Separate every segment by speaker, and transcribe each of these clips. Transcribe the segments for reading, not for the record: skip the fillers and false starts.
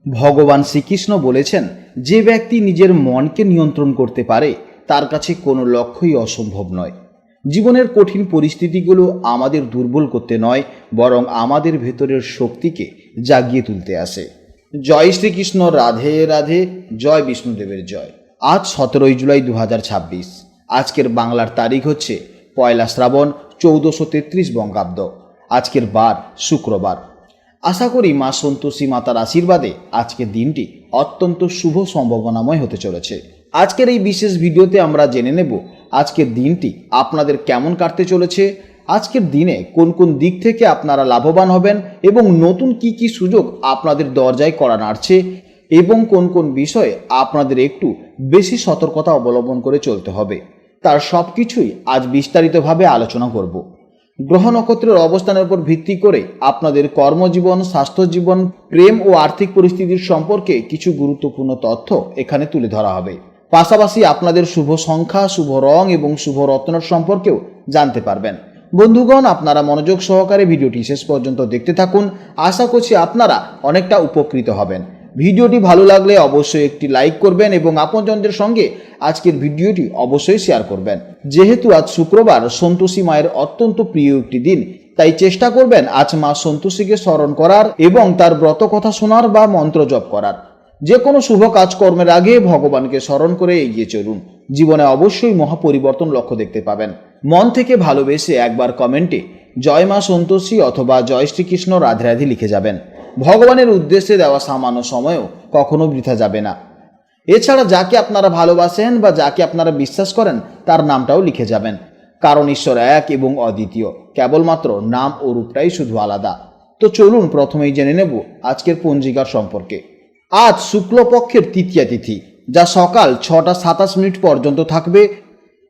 Speaker 1: ভগবান শ্রীকৃষ্ণ বলেছেন, যে ব্যক্তি নিজের মনকে নিয়ন্ত্রণ করতে পারে তার কাছে কোনো লক্ষ্যই অসম্ভব নয়। জীবনের কঠিন পরিস্থিতিগুলো আমাদের দুর্বল করতে নয়, বরং আমাদের ভেতরের শক্তিকে জাগিয়ে তুলতে আসে। জয় শ্রীকৃষ্ণ, রাধে রাধে, জয় বিষ্ণুদেবের জয়। আজ 17 জুলাই 2026। আজকের বাংলার তারিখ হচ্ছে 1 শ্রাবণ 1433 বঙ্গাব্দ। আজকের বার শুক্রবার। আশা করি মা সন্তোষী মাতার আশীর্বাদে আজকের দিনটি অত্যন্ত শুভ সম্ভাবনাময় হতে চলেছে। আজকের এই বিশেষ ভিডিওতে আমরা জেনে নেব আজকের দিনটি আপনাদের কেমন কাটতে চলেছে, আজকের দিনে কোন কোন দিক থেকে আপনারা লাভবান হবেন এবং নতুন কি কি সুযোগ আপনাদের দরজায় কড়া নাড়ছে এবং কোন কোন বিষয়ে আপনাদের একটু বেশি সতর্কতা অবলম্বন করে চলতে হবে, তার সব কিছুই আজ বিস্তারিতভাবে আলোচনা করব। গ্রহ নক্ষত্রের অবস্থানের উপর ভিত্তি করে আপনাদের কর্মজীবন, স্বাস্থ্য জীবন, প্রেম ও আর্থিক পরিস্থিতির সম্পর্কে কিছু গুরুত্বপূর্ণ তথ্য এখানে তুলে ধরা হবে। পাশাপাশি আপনাদের শুভ সংখ্যা, শুভ রং এবং শুভ রত্নের সম্পর্কেও জানতে পারবেন। বন্ধুগণ, আপনারা মনোযোগ সহকারে ভিডিওটি শেষ পর্যন্ত দেখতে থাকুন। আশা করছি আপনারা অনেকটা উপকৃত হবেন। ভিডিওটি ভালো লাগলে অবশ্যই একটি লাইক করবেন এবং আপনজনদের সঙ্গে আজকের ভিডিওটি অবশ্যই শেয়ার করবেন। যেহেতু আজ শুক্রবার, সন্তোষী মায়ের অত্যন্ত প্রিয় একটি দিন, তাই চেষ্টা করবেন আজ মা সন্তোষীকে স্মরণ করার এবং তার ব্রত কথা শোনার বা মন্ত্র জপ করার। যে কোনো শুভ কাজকর্মের আগে ভগবানকে স্মরণ করে এগিয়ে চলুন। জীবনে অবশ্যই মহাপরিবর্তন লক্ষ্য দেখতে পাবেন। মন থেকে ভালোবেসে একবার কমেন্টে জয় মা সন্তোষী অথবা জয় শ্রীকৃষ্ণ, রাধে রাধে লিখে যাবেন। ভগবানের উদ্দেশ্যে দেওয়া সামান্য সময়ও কখনো বৃথা যাবে না। এছাড়া যাকে আপনারা ভালোবাসেন বা যাকে আপনারা বিশ্বাস করেন তার নামটাও লিখে যাবেন, কারণ ঈশ্বর এক এবং অদ্বিতীয়, কেবলমাত্র নাম ও রূপটাই শুধু আলাদা। তো চলুন প্রথমেই জেনে নেব আজকের পঞ্জিকার সম্পর্কে। আজ শুক্লপক্ষের তৃতীয়া তিথি, যা সকাল 6:27 পর্যন্ত থাকবে।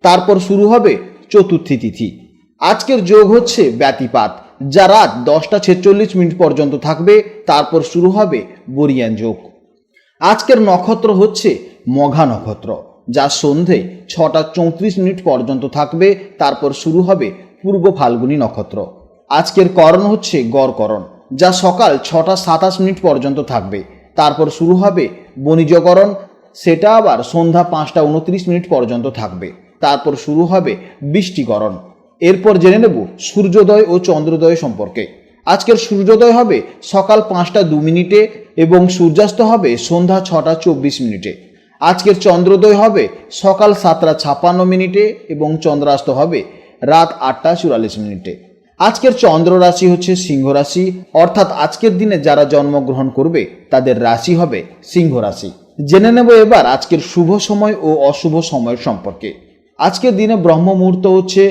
Speaker 1: তারপর শুরু হবে চতুর্থী তিথি। আজকের যোগ হচ্ছে ব্যতিপাত, যা রাত 10:46 পর্যন্ত থাকবে। তারপর শুরু হবে বরিয়ান যোগ। আজকের নক্ষত্র হচ্ছে মঘা নক্ষত্র, যা সন্ধে 6:34 পর্যন্ত থাকবে। তারপর শুরু হবে পূর্ব ফাল্গুনী নক্ষত্র। আজকের করণ হচ্ছে গড়করণ, যা সকাল 6:27 পর্যন্ত থাকবে। তারপর শুরু হবে বণিজকরণ, সেটা আবার সন্ধ্যা 5:29 পর্যন্ত থাকবে। তারপর শুরু হবে বৃষ্টিকরণ। এরপর জেনে নেব সূর্যোদয় ও চন্দ্রোদয় সম্পর্কে। আজকের সূর্যোদয় হবে সকাল 5:02 এবং সূর্যাস্ত হবে সন্ধ্যা 6:24। আজকের চন্দ্রোদয় হবে সকাল 7:56 এবং চন্দ্রাস্ত হবে রাত 8:44। আজকের চন্দ্র রাশি হচ্ছে সিংহ রাশি, অর্থাৎ আজকের দিনে যারা জন্মগ্রহণ করবে তাদের রাশি হবে সিংহ রাশি। জেনে নেব এবার আজকের শুভ সময় ও অশুভ সময়ের সম্পর্কে। আজকের দিনে ব্রহ্ম মুহূর্ত হচ্ছে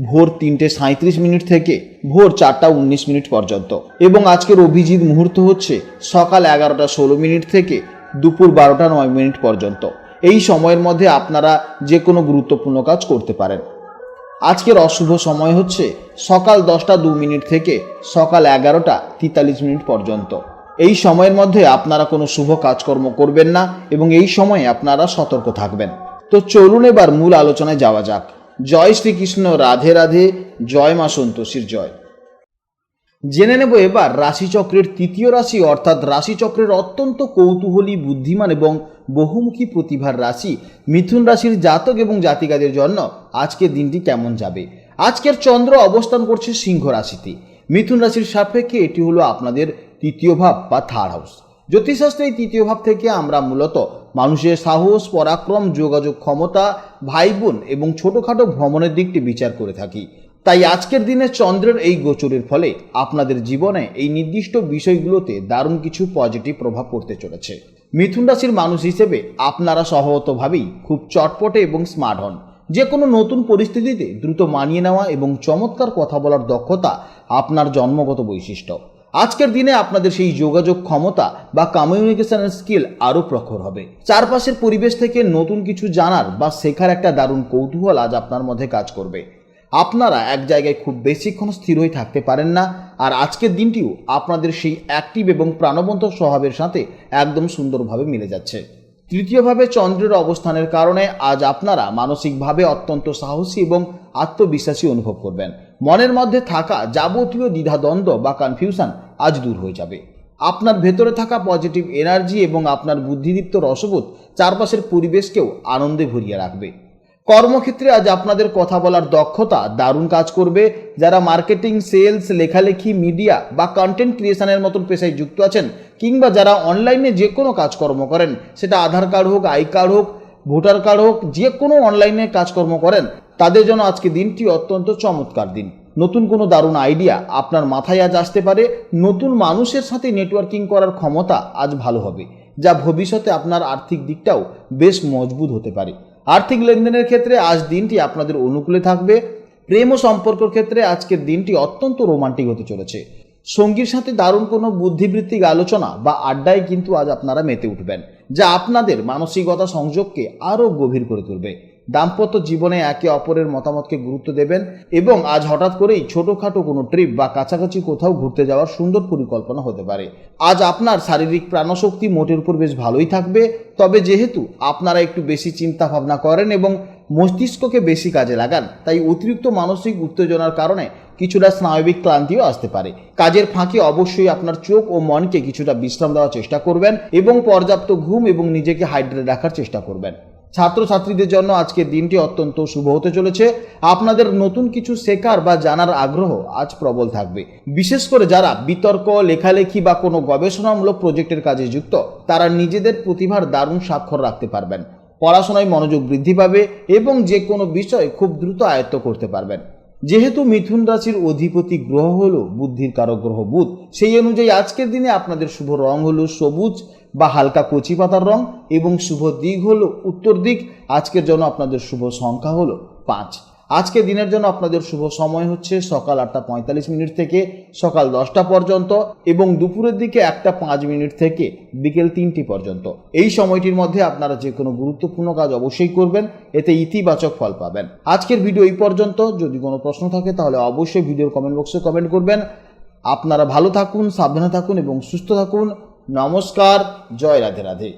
Speaker 1: ভোর 3:37 থেকে ভোর 4:19 পর্যন্ত এবং আজকের অভিজিৎ মুহূর্ত হচ্ছে সকাল 11:16 থেকে দুপুর 12:09 পর্যন্ত। এই সময়ের মধ্যে আপনারা যে কোনো গুরুত্বপূর্ণ কাজ করতে পারেন। আজকের অশুভ সময় হচ্ছে সকাল 10:02 থেকে সকাল 11:43 পর্যন্ত। এই সময়ের মধ্যে আপনারা কোনো শুভ কাজকর্ম করবেন না এবং এই সময়ে আপনারা সতর্ক থাকবেন। তো চলুন এবার মূল আলোচনায় যাওয়া যাক। জয় শ্রীকৃষ্ণ, রাধে রাধে, জয় মা সন্তোষীর জয়। জেনে নেব এবার রাশিচক্রের তৃতীয় রাশি, অর্থাৎ রাশিচক্রের অত্যন্ত কৌতূহলী, বুদ্ধিমান এবং বহুমুখী প্রতিভার রাশি মিথুন রাশির জাতক এবং জাতিকাদের জন্য আজকের দিনটি কেমন যাবে। আজকের চন্দ্র অবস্থান করছে সিংহ রাশিতে। মিথুন রাশির সাপেক্ষে এটি হলো আপনাদের তৃতীয় ভাব বা থার্ড হাউস। জ্যোতিষশাস্ত্রে এই তৃতীয় ভাব থেকে আমরা মূলত মানুষের সাহস, পরাক্রম, যোগাযোগ ক্ষমতা, ভাই বোন এবং ছোটোখাটো ভ্রমণের দিকটি বিচার করে থাকি। তাই আজকের দিনে চন্দ্রের এই গোচরের ফলে আপনাদের জীবনে এই নির্দিষ্ট বিষয়গুলোতে দারুণ কিছু পজিটিভ প্রভাব পড়তে চলেছে। মিথুন রাশির মানুষ হিসেবে আপনারা স্বভাবতভাবেই খুব চটপটে এবং স্মার্ট হন। যে কোনো নতুন পরিস্থিতিতে দ্রুত মানিয়ে নেওয়া এবং চমৎকার কথা বলার দক্ষতা আপনার জন্মগত বৈশিষ্ট্য। আজকের দিনে আপনাদের সেই যোগাযোগ ক্ষমতা বা কমিউনিকেশনের স্কিল আরও প্রখর হবে। চারপাশের পরিবেশ থেকে নতুন কিছু জানার বা শেখার একটা দারুণ কৌতূহল আজ আপনার মধ্যে কাজ করবে। আপনারা এক জায়গায় খুব বেশিক্ষণ স্থির হয়ে থাকতে পারেন না, আর আজকের দিনটিও আপনাদের সেই অ্যাক্টিভ এবং প্রাণবন্ত স্বভাবের সাথে একদম সুন্দরভাবে মিলে যাচ্ছে। তৃতীয়ভাবে চন্দ্রের অবস্থানের কারণে আজ আপনারা মানসিকভাবে অত্যন্ত সাহসী এবং আত্মবিশ্বাসী অনুভব করবেন। মনের মধ্যে থাকা যাবতীয় দ্বিধাদ্বন্দ্ব বা কনফিউশন আজ দূর হয়ে যাবে। আপনার ভেতরে থাকা পজিটিভ এনার্জি এবং আপনার বুদ্ধিদীপ্ত রসবোধ চারপাশের পরিবেশকেও আনন্দে ভরিয়ে রাখবে। কর্মক্ষেত্রে আজ আপনাদের কথা বলার দক্ষতা দারুণ কাজ করবে। যারা মার্কেটিং, সেলস, লেখালেখি, মিডিয়া বা কন্টেন্ট ক্রিয়েশনের মতন পেশায় যুক্ত আছেন, কিংবা যারা অনলাইনে যে কোনো কাজকর্ম করেন, সেটা আধার কার্ড হোক, আই কার্ড হোক, ভোটার কার্ড হোক, যে কোনো অনলাইনে কাজকর্ম করেন, তাদের জন্য আজকে দিনটি অত্যন্ত চমৎকার দিন। নতুন কোনো দারুণ আইডিয়া আপনার মাথায় আজ আসতে পারে। নতুন মানুষের সাথে নেটওয়ার্কিং করার ক্ষমতা আজ ভালো হবে, যা ভবিষ্যতে আপনার আর্থিক দিকটাও বেশ মজবুত হতে পারে। আর্থিক লেনদেনের ক্ষেত্রে আজ দিনটি আপনাদের অনুকূলে থাকবে। প্রেম ও সম্পর্কের ক্ষেত্রে আজকের দিনটি অত্যন্ত রোমান্টিক হতে চলেছে। সঙ্গীর সাথে দারুণ কোনো বুদ্ধিবৃত্তিক আলোচনা বা আড্ডায় কিন্তু আজ আপনারা মেতে উঠবেন, যা আপনাদের মানসিকতা সংযোগকে আরও গভীর করে তুলবে। দাম্পত্য জীবনে একে অপরের মতামতকে গুরুত্ব দেবেন এবং আজ হঠাৎ করেই ছোটোখাটো কোনো ট্রিপ বা কাছাকাছি কোথাও ঘুরতে যাওয়ার সুন্দর পরিকল্পনা হতে পারে। আজ আপনার শারীরিক প্রাণশক্তি মোটের উপর বেশ ভালোই থাকবে। তবে যেহেতু আপনারা একটু বেশি চিন্তা ভাবনা করেন এবং মস্তিষ্ককে বেশি কাজে লাগান, তাই অতিরিক্ত মানসিক উত্তেজনার কারণে কিছুটা স্নায়বিক ক্লান্তিও আসতে পারে। কাজের ফাঁকে অবশ্যই আপনার চোখ ও মনকে কিছুটা বিশ্রাম দেওয়ার চেষ্টা করবেন এবং পর্যাপ্ত ঘুম এবং নিজেকে হাইড্রেট রাখার চেষ্টা করবেন। ছাত্রছাত্রীদের জন্য আজকের দিনটি অত্যন্ত শুভ হতে চলেছে। আপনাদের নতুন কিছু শেখার বা জানার আগ্রহ আজ প্রবল থাকবে। বিশেষ করে যারা বিতর্ক, লেখালেখি বা কোনো গবেষণামূলক প্রজেক্টের কাজে যুক্ত, তারা নিজেদের প্রতিভার দারুণ স্বাক্ষর রাখতে পারবেন। পড়াশোনায় মনোযোগ বৃদ্ধি পাবে এবং যে কোনো বিষয় খুব দ্রুত আয়ত্ত করতে পারবেন। যেহেতু মিথুন রাশির অধিপতি গ্রহ হলো বুদ্ধির কারক গ্রহ বুধ, সেই অনুযায়ী আজকের দিনে আপনাদের শুভ রং হলো সবুজ বা হালকা কচি পাতার রং এবং শুভ দিক হলো উত্তর দিক। আজকের জন্য আপনাদের শুভ সংখ্যা হলো 5। আজকের দিনের জন্য আপনাদের শুভ সময় হচ্ছে সকাল 8:45 থেকে সকাল 10টা পর্যন্ত এবং দুপুরের দিকে 1:05 থেকে বিকেল 3টি পর্যন্ত। এই সময়টির মধ্যে আপনারা যে কোনো গুরুত্বপূর্ণ কাজ অবশ্যই করবেন, এতে ইতিবাচক ফল পাবেন। আজকের ভিডিও এই পর্যন্ত। যদি কোনো প্রশ্ন থাকে তাহলে অবশ্যই ভিডিওর কমেন্ট বক্সে কমেন্ট করবেন। আপনারা ভালো থাকুন, সাবধানে থাকুন এবং সুস্থ থাকুন। নমস্কার, জয় রাধে রাধে।